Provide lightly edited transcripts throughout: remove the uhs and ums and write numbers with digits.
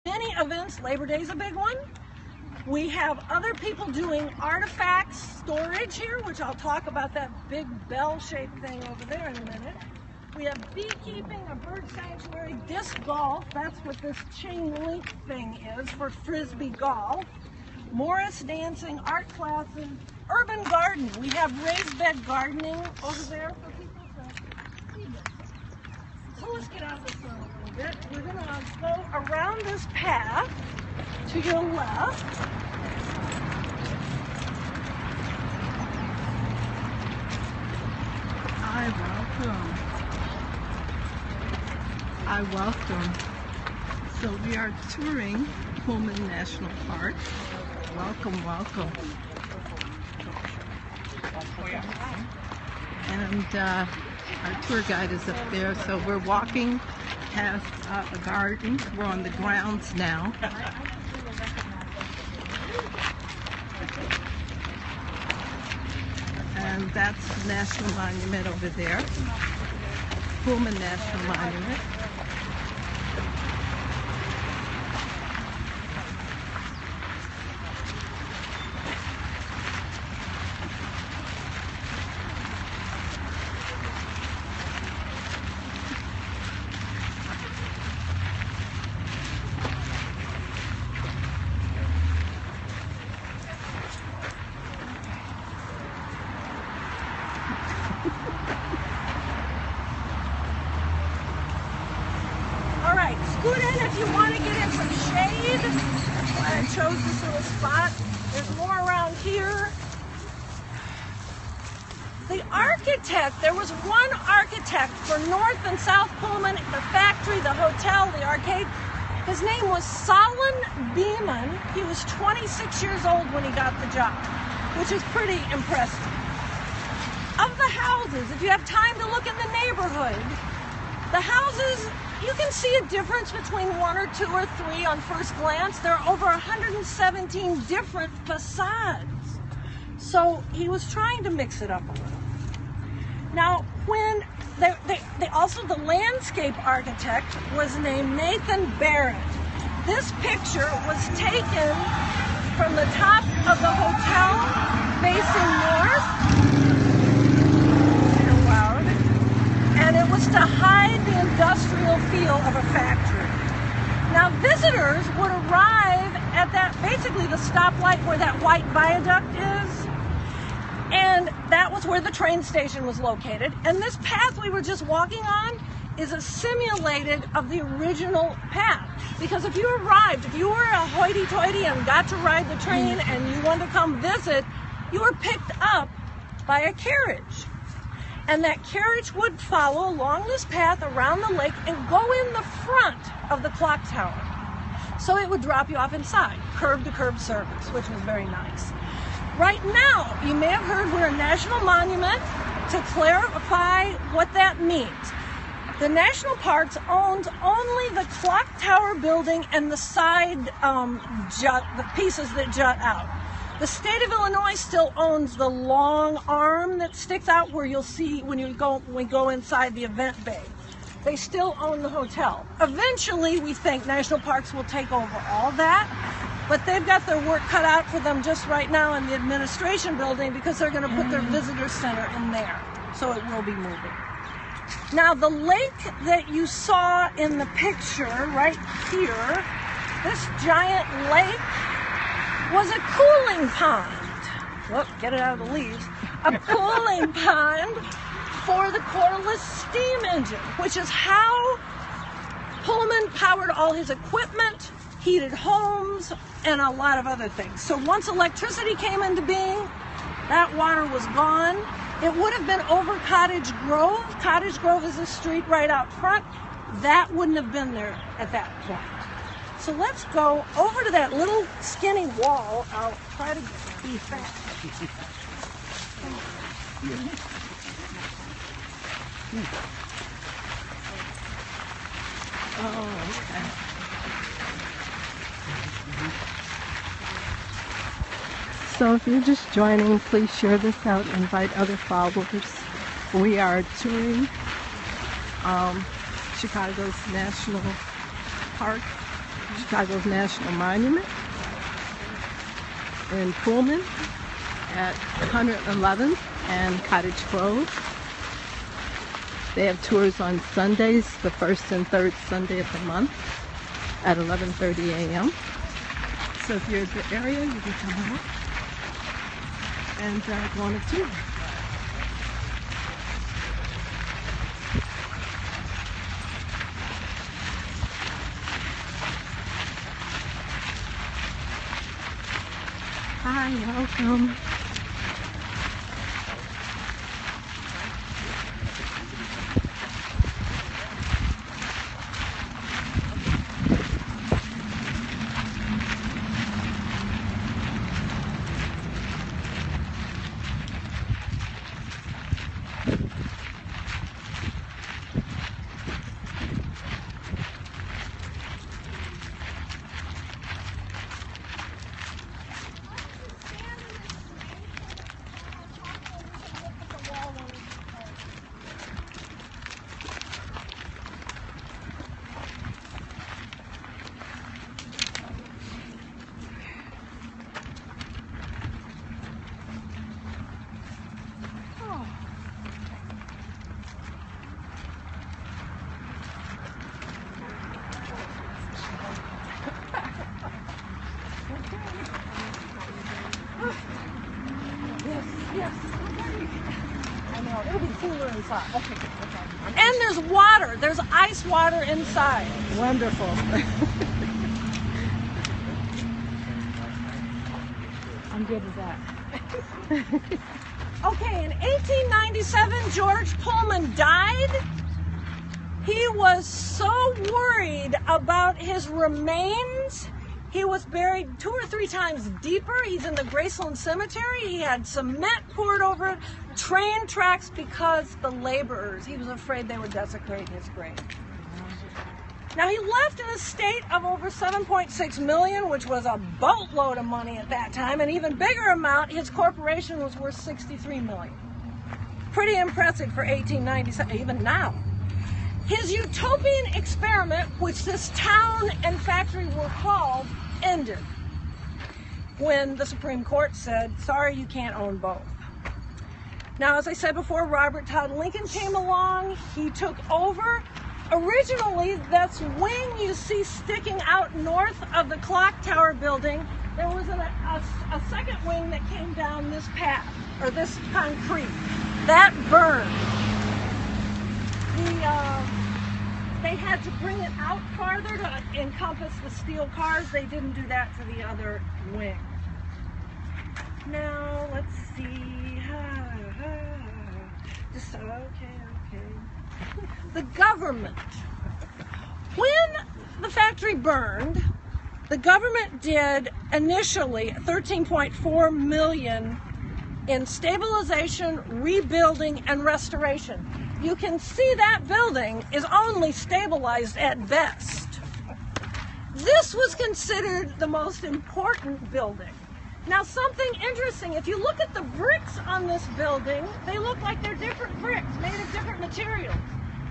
Many events, Labor Day is a big one. We have other people doing artifact storage here, which I'll talk about that big bell-shaped thing over there in a minute. We have beekeeping, a bird sanctuary, disc golf, that's what this chain link thing is for frisbee golf. Morris dancing, art classes, urban garden. We have raised bed gardening over there for people to see this. So let's get out of this room a little bit. We're going to go around this path to your left. I welcome. So we are touring Pullman National Park. Welcome, welcome. And our tour guide is up there, so we're walking past a garden. We're on the grounds now. And that's the National Monument over there. Pullman National Monument. Scoot in if you want to get in some shade. That's why I chose this little spot. There's more around here. The architect, there was one architect for North and South Pullman, the factory, the hotel, the arcade. His name was Solon Beeman. He was 26 years old when he got the job, which is pretty impressive. Of the houses, if you have time to look in the neighborhood, the houses, you can see a difference between one or two or three on first glance. There are over 117 different facades. So he was trying to mix it up a little. Now, when they also, the landscape architect was named Nathan Barrett. This picture was taken from the top of the hotel facing north. And it was to hide the industrial feel of a factory. Now visitors would arrive at that, basically the stoplight where that white viaduct is, and that was where the train station was located. And this path we were just walking on is a simulated of the original path. Because if you arrived, if you were a hoity-toity and got to ride the train and you wanted to come visit, you were picked up by a carriage. And that carriage would follow along this path around the lake and go in the front of the clock tower. So it would drop you off inside, curb-to-curb service, which was very nice. Right now, you may have heard we're a national monument. To clarify what that means, the National Parks owns only the clock tower building and the side the pieces that jut out. The state of Illinois still owns the long arm that sticks out where you'll see when we go inside the event bay. They still own the hotel. Eventually, we think National Parks will take over all that, but they've got their work cut out for them just right now in the administration building because they're going to put their visitor center in there. So it will be moving. Now, the lake that you saw in the picture right here, this giant lake, was a cooling pond. Whoop, get it out of the leaves. A cooling pond for the Corliss steam engine, which is how Pullman powered all his equipment, heated homes, and a lot of other things. So once electricity came into being, that water was gone. It would have been over Cottage Grove. Cottage Grove is a street right out front. That wouldn't have been there at that point. So let's go over to that little skinny wall. I'll try to be fast. Oh, okay. So if you're just joining, please share this out, invite other followers. We are touring Chicago's National Park Chicago's National Monument, in Pullman at 111th and Cottage Grove. They have tours on Sundays, the first and third Sunday of the month at 11:30 a.m. So if you're in the area, you can come out and go on a tour. Hi, welcome. Yes. I know. It'll be cooler inside. Okay. And there's water. There's ice water inside. Wonderful. I'm good with that. Okay, in 1897, George Pullman died. He was so worried about his remains. He was buried 2 or 3 times deeper. He's in the Graceland Cemetery. He had cement poured over it, train tracks, because the laborers, he was afraid they would desecrate his grave. Now, he left an estate of over $7.6 million, which was a boatload of money at that time. An even bigger amount, his corporation was worth $63 million. Pretty impressive for 1897, even now. His utopian experiment, which this town and factory were called, ended when the Supreme Court said, sorry, you can't own both. Now, as I said before, Robert Todd Lincoln came along. He took over. Originally, this wing you see sticking out north of the clock tower building, there was a second wing that came down this path, or this concrete. That burned. They had to bring it out farther to encompass the steel cars. They didn't do that to the other wing. Now, let's see. Okay. The government. When the factory burned, the government did initially $13.4 million in stabilization, rebuilding, and restoration. You can see that building is only stabilized at best. This was considered the most important building. Now, something interesting, if you look at the bricks on this building, they look like they're different bricks made of different materials.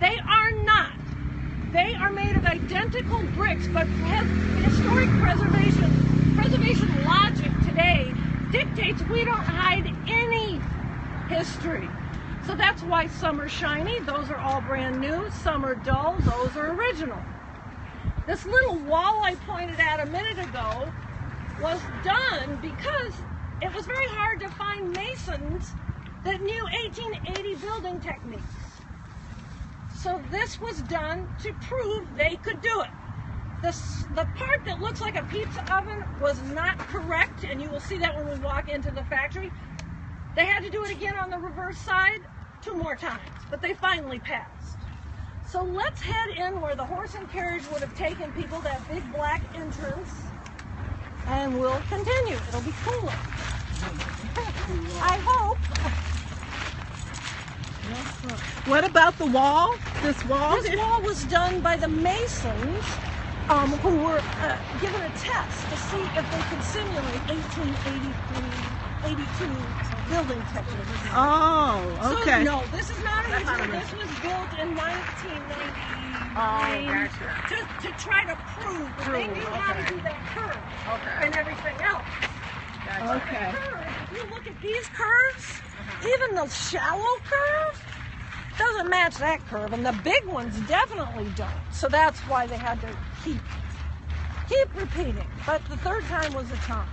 They are not. They are made of identical bricks, but historic preservation logic today dictates we don't hide any history. So that's why some are shiny, those are all brand new, some are dull, those are original. This little wall I pointed at a minute ago was done because it was very hard to find masons that knew 1880 building techniques. So this was done to prove they could do it. The part that looks like a pizza oven was not correct, and you will see that when we walk into the factory. They had to do it again on the reverse side 2 more times, but they finally passed. So let's head in where the horse and carriage would have taken people, that big black entrance, and we'll continue. It'll be cooler. I hope. What about the wall? This wall? This wall was done by the masons who were given a test to see if they could simulate 1882 building techniques. Oh, okay. So, no, this is not original. This was built in 1999 to try to prove that they knew how to do that curve and everything else. Okay. If you look at these curves, even the shallow curve doesn't match that curve, and the big ones definitely don't. So that's why they had to keep repeating. But the third time was the charm.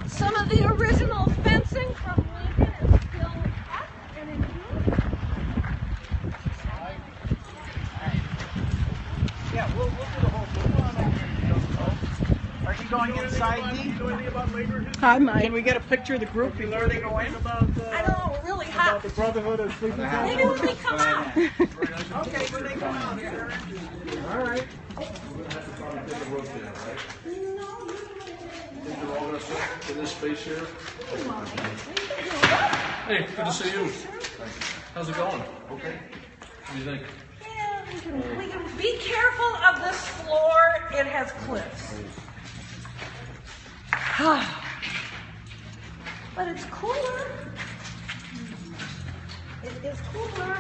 Some of the original fencing from Lincoln is still up and in use. Yeah, we'll do the whole thing. Are you going inside, Dee? Hi, Mike. Can we get a picture of the group before they go in? I know, we're really hot. The Brotherhood of Sleeping Maybe when they come out. Okay, when they come out here. All right. They're all gonna fit in this space here. Hey, good to see you. How's it going? Okay. What do you think? Yeah, we can be careful of this floor. It has cliffs. But it's cooler. It is cooler.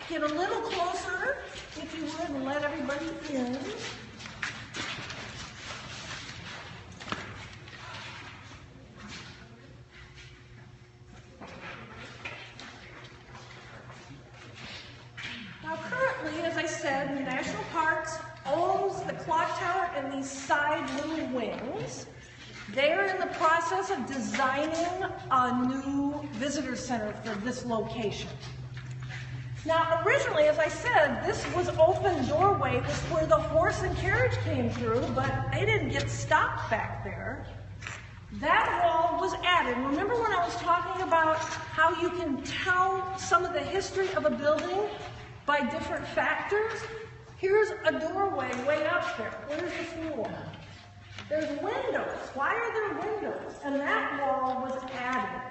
Get a little closer, if you would, and let everybody in. Now currently, as I said, the National Parks owns the clock tower and these side little wings. They're in the process of designing a new visitor center for this location. Now, originally, as I said, this was open doorway. This is where the horse and carriage came through, but they didn't get stopped back there. That wall was added. Remember when I was talking about how you can tell some of the history of a building by different factors? Here's a doorway way up there. Where's the floor? There's windows. Why are there windows? And that wall was added.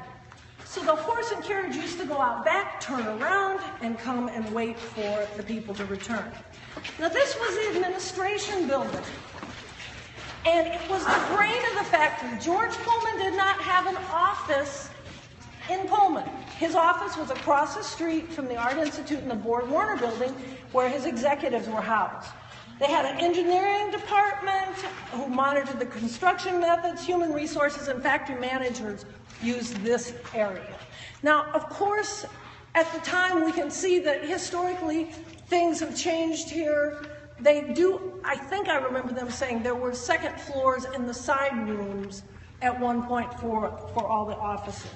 So the horse and carriage used to go out back, turn around, and come and wait for the people to return. Now this was the administration building. And it was the brain of the factory. George Pullman did not have an office in Pullman. His office was across the street from the Art Institute and the Board Warner building where his executives were housed. They had an engineering department who monitored the construction methods, human resources, and factory managers used this area. Now, of course, at the time we can see that historically things have changed here. They do, I think I remember them saying there were second floors in the side rooms at one point for all the offices.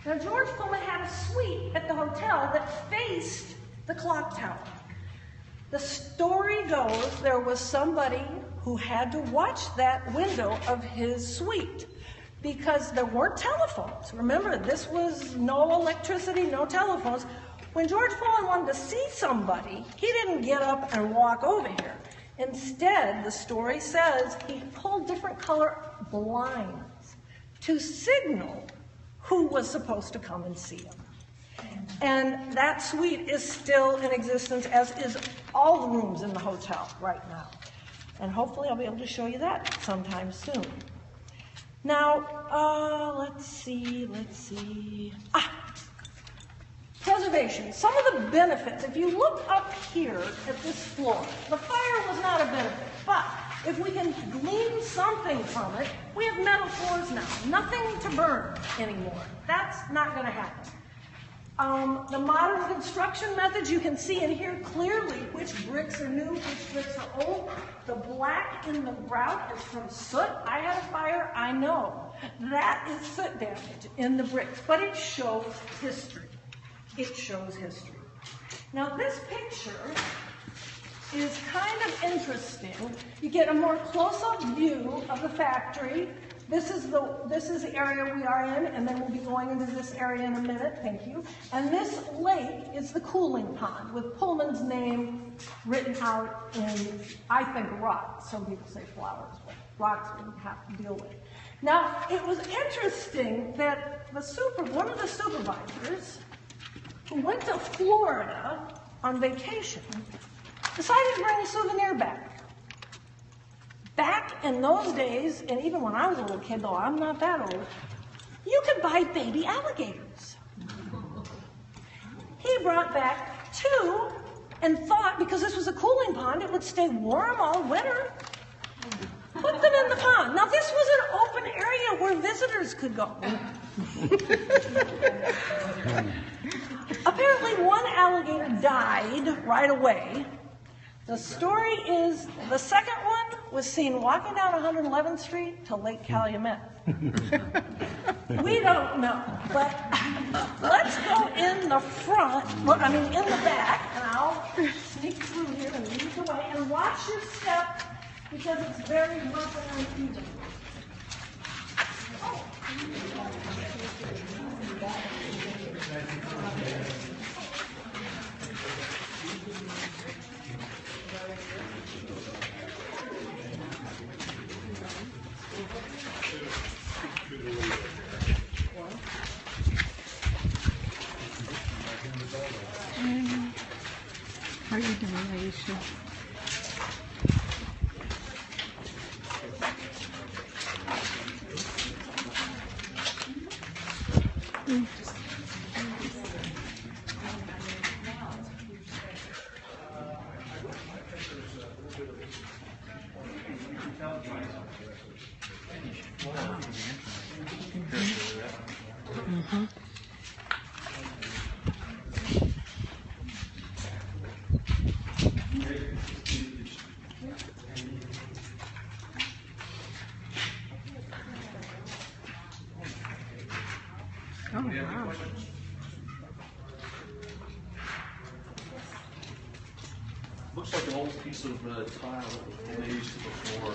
Now, George Pullman had a suite at the hotel that faced the clock tower. The story goes there was somebody who had to watch that window of his suite because there weren't telephones. Remember, this was no electricity, no telephones. When George Pullman wanted to see somebody, he didn't get up and walk over here. Instead, the story says he pulled different color blinds to signal who was supposed to come and see him. And that suite is still in existence, as is all the rooms in the hotel right now. And hopefully I'll be able to show you that sometime soon. Now, let's see. Preservation. Some of the benefits, if you look up here at this floor, the fire was not a benefit, but if we can glean something from it, we have metal floors now. Nothing to burn anymore. That's not going to happen. The modern construction methods, you can see in here clearly which bricks are new, which bricks are old. The black in the grout is from soot. I had a fire, I know. That is soot damage in the bricks, but it shows history. It shows history. Now this picture is kind of interesting. You get a more close-up view of the factory. This is the area we are in, and then we'll be going into this area in a minute. Thank you. And this lake is the cooling pond with Pullman's name written out in, I think, rocks. Some people say flowers, but rocks we have to deal with. Now, it was interesting that one of the supervisors who went to Florida on vacation decided to bring a souvenir back. Back in those days, and even when I was a little kid, though I'm not that old, you could buy baby alligators. He brought back 2 and thought, because this was a cooling pond, it would stay warm all winter. Put them in the pond. Now, this was an open area where visitors could go. Apparently, one alligator died right away. The story is the second one was seen walking down 111th Street to Lake Calumet. We don't know, but let's go in the front, in the back, and I'll sneak through here and lead the way, and watch your step because it's very rough and uneven. How are you doing, Aisha? Oh, wow. Looks like an old piece of tile that was glazed to the floor.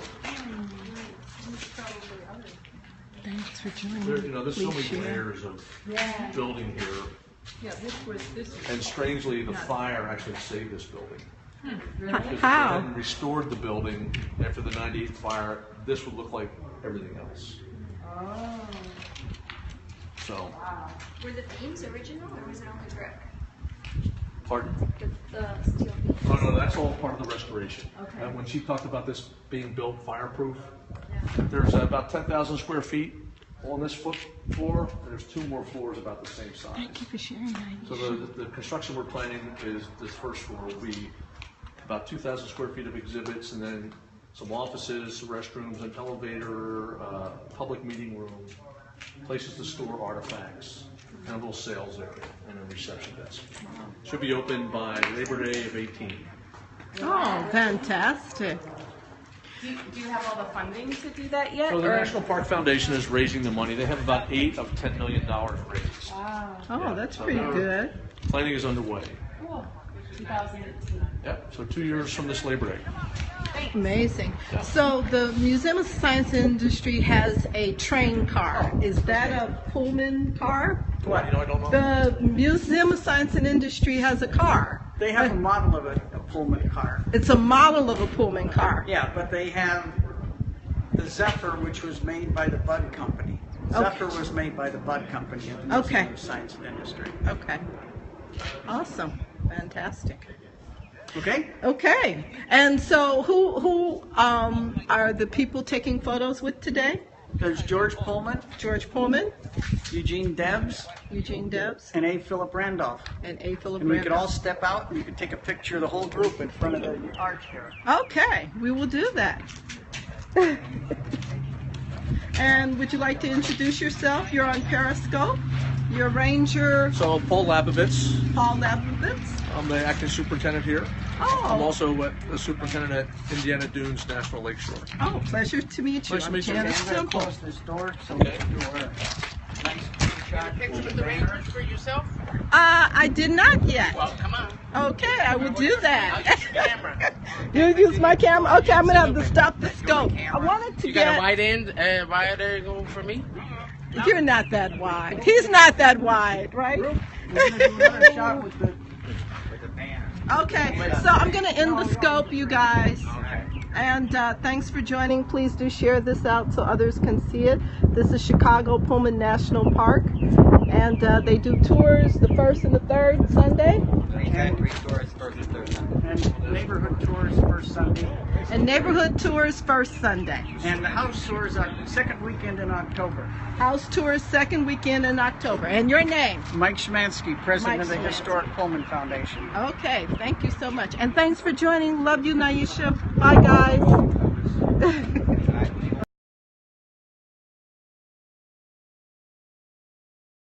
Thanks for joining. There's so many Please share. layers of building here. Yeah, this And strangely, the fire actually saved this building. Because How? if they hadn't restored the building after the '98 fire, this would look like everything else. Oh. So, Wow. Were the beams original or was it only brick? pardon? The steel beams? Oh, no, that's all part of the restoration. Okay. And when she talked about this being built fireproof, Yeah. there's about 10,000 square feet on this floor, and there's 2 more floors about the same size. Thank you for sharing, Aisha. So the construction we're planning is this first floor will be about 2,000 square feet of exhibits, and then some offices, restrooms, an elevator, public meeting room, places to store artifacts, and a little sales area, and a reception desk. Should be open by Labor Day of 18. Oh, fantastic. Do you have all the funding to do that yet? So the or- National Park Foundation is raising the money. They have about $8 of $10 million raised. Wow. Oh, Yeah, that's so pretty they're- good. Planning is underway. Cool. 2018. Yep, so 2 years from this Labor Day. Amazing. So the Museum of Science and Industry has a train car. Is that a Pullman car? What? I don't know. The Museum of Science and Industry has a car. They have a model of a Pullman car. It's a model of a Pullman car. Yeah, but they have the Zephyr, which was made by the Bud Company. Zephyr was made by the Bud Company at the Okay. Museum of Science and Industry. Okay. Awesome. Fantastic. Okay? Okay. And so who are the people taking photos with today? There's George Pullman, George Pullman, Eugene Debs, Eugene Debs, and A. Philip Randolph. and A. Philip And we could all Randolph. step out and you could take a picture of the whole group in front of the arch here. Okay, we will do that. And would you like to introduce yourself? You're on Periscope. You're Ranger So Paul Labovitz, Paul Labovitz. I'm the acting superintendent here. I'm Oh, also the superintendent at Indiana Dunes National Lake Shore. oh, pleasure to meet you. Nice to I'm meet you. Janice I'm going to Temple. close this door so we can do our nice shot. Picture with the Rangers for yourself? I did not yet. Well, come on. Okay, I will do that. Use the camera. You use my camera? Okay, I'm gonna have to stop the scope. I wanted to You got a get. wide end wider going for me? You're not that wide. He's not that wide, right? We're gonna do another shot with the band. Okay, so I'm gonna end the scope, you guys. And thanks for joining. Please do share this out so others can see it. This is Chicago Pullman National Park, and they do tours the first and the third Sunday. And neighborhood tours first Sunday. And neighborhood tours first Sunday. And the house tours are second weekend in October. House tours second weekend in October. And your name? Mike Schmansky, president of the Mike Schmansky. Historic Pullman Foundation. Okay, thank you so much. And thanks for joining. Love you, Naisha. Bye, guys.